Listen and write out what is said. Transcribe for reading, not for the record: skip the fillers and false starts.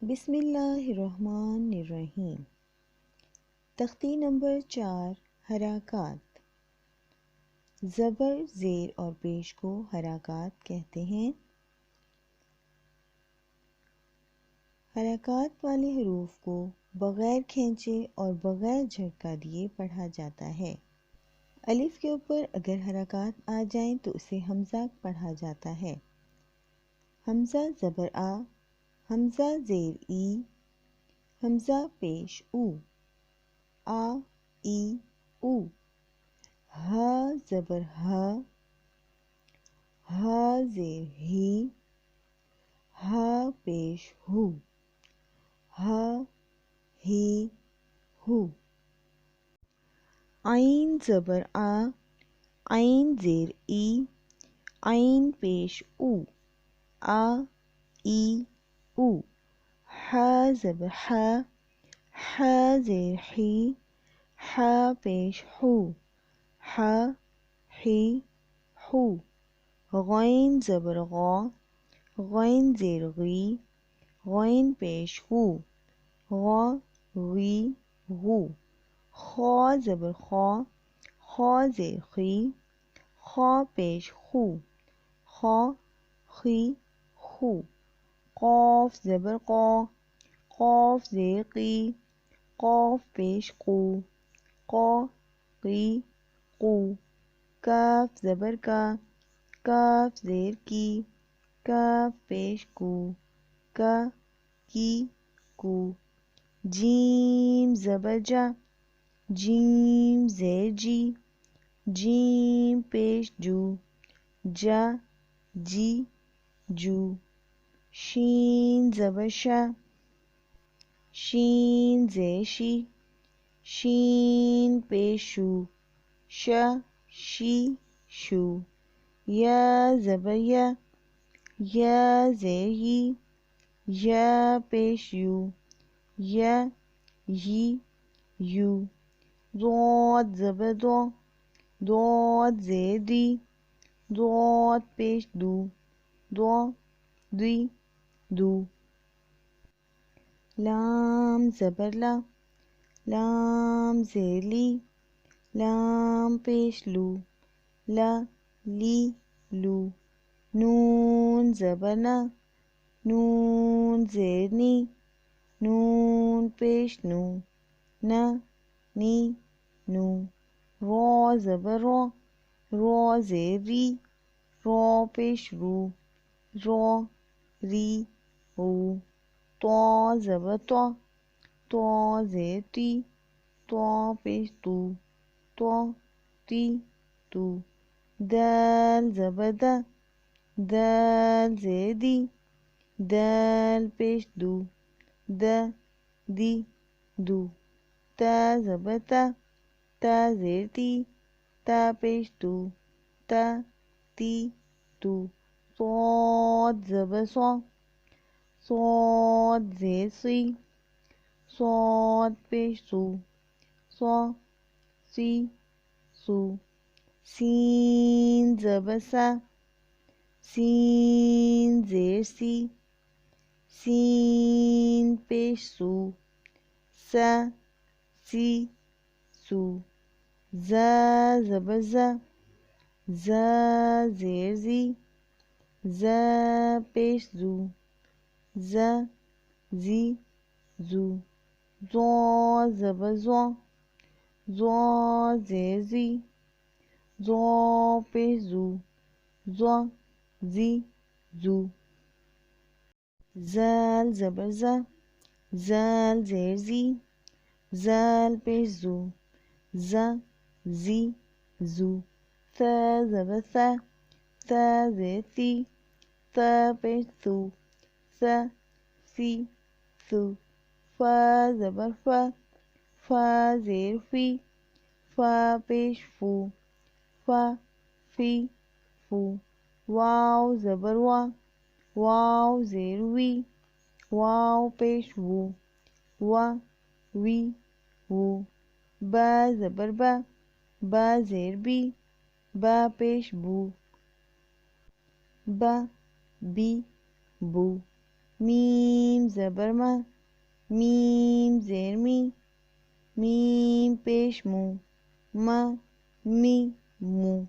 बिस्मिल्लाहिर्रहमानिर्रहीम। तख्ती नंबर 4 हराकात। ज़बर, ज़ेर और पेश को हराकात कहते हैं। हराकात वाले हरूफ को बग़ैर खींचे और बग़ैर झटका दिए पढ़ा जाता है। अलिफ के ऊपर अगर हराकात आ जाएं तो उसे हमज़ा पढ़ा जाता है। हमज़ा ज़बर आ, हमज़ा ज़ेर ई, हमज़ा पेश ऊ, आ ई ऊ। हा ज़बर हा, हा ज़ेर ही, हा पेश हु, हा ही हु। आइन ज़बर आ, आइन ज़ेर ई, आइन पेश ऊ, आ ई ऊ। हा ज़बर हा, हा ज़ेर ही, हा पेश हु, हा ही हु। गैन ज़बर गौ, गैन ज़ेर गी, गैन पेश गु, गौ गी गु। खौ ज़बर खौ, खौ ज़ेर खी, खौ पेश खु, खौ खी खु। क़ाफ ज़बर क़ौ, क़ाफ ज़ेर क़ी, क़ाफ पेश क़ू, क़ौ क़ी क़ू। काफ ज़बर का, काफ ज़ेर की, काफ पेश कू, का की कू। जीम ज़बर जा, जीम ज़ेर जी, जीम पेश जू, जा जी जू। शीन ज़बर शा, शीन ज़ेर शी, शीन पेश शू, शा शी शू। या ज़बर या, या ज़ेर यी, या पेश यू, या यी यू। ज़ौद ज़बर दौ, दौद ज़ेर दी, दौद पेश दू, दौ दी दू। लाम ज़बर ला, लाम ज़ेर ली, लाम पेश लू, ला ली लू। नून ज़बर ना, नून ज़ेर नी, नून पेश नू, ना नी नू। रौ ज़बर रौ, रौ ज़ेर री, रौ पेश रू, रौ री रू। तौ ज़बर तौ, तौ ज़ेर ती, तौ पेश तू, तौ ती तू। दाल ज़बर दा, दाल ज़ेर दी, दाल पेश दू, दा दी दू। ता ज़बर ता, ता ज़ेर ती, ता पेश तू, ता ती तू। सौद ज़बर सौ, सौद ज़ेर सी, सौद पेश सू, सौ सी सू। सीन ज़बर सा, सीन ज़ेर सी, सीन पेश सू, सा सी सू। ज़ा ज़बर ज़ा, ज़ा ज़ेर ज़ी, ज़ा पेश ज़ू, ज़ा ज़ी ज़ू। ज़ौ ज़बर ज़ौ, ज़ौ ज़ेर ज़ी, ज़ौ पेश ज़ू, ज़ौ ज़ी ज़ू। ज़ाल ज़बर ज़ा, ज़ाल ज़ेर ज़ी, ज़ाल पेश ज़ू, ज़ा ज़ी ज़ू। सा ज़बर सा, सा ज़ेर सी, सा पेश सू, सा सी सू। फ़ा ज़बर फ़ा, फ़ा ज़ेर फ़ी, फ़ा पेश फ़ू, फ़ा फ़ी फ़ू। वाव ज़बर वा, वाव ज़ेर वी, वाव पेश वू, वा वी वू। बा ज़बर बा, बा ज़ेर बी, बा पेश बू, बा बी बू। मीम ज़बर मा, मीम ज़ेर मी, मीम पेश मू, मा मी मू।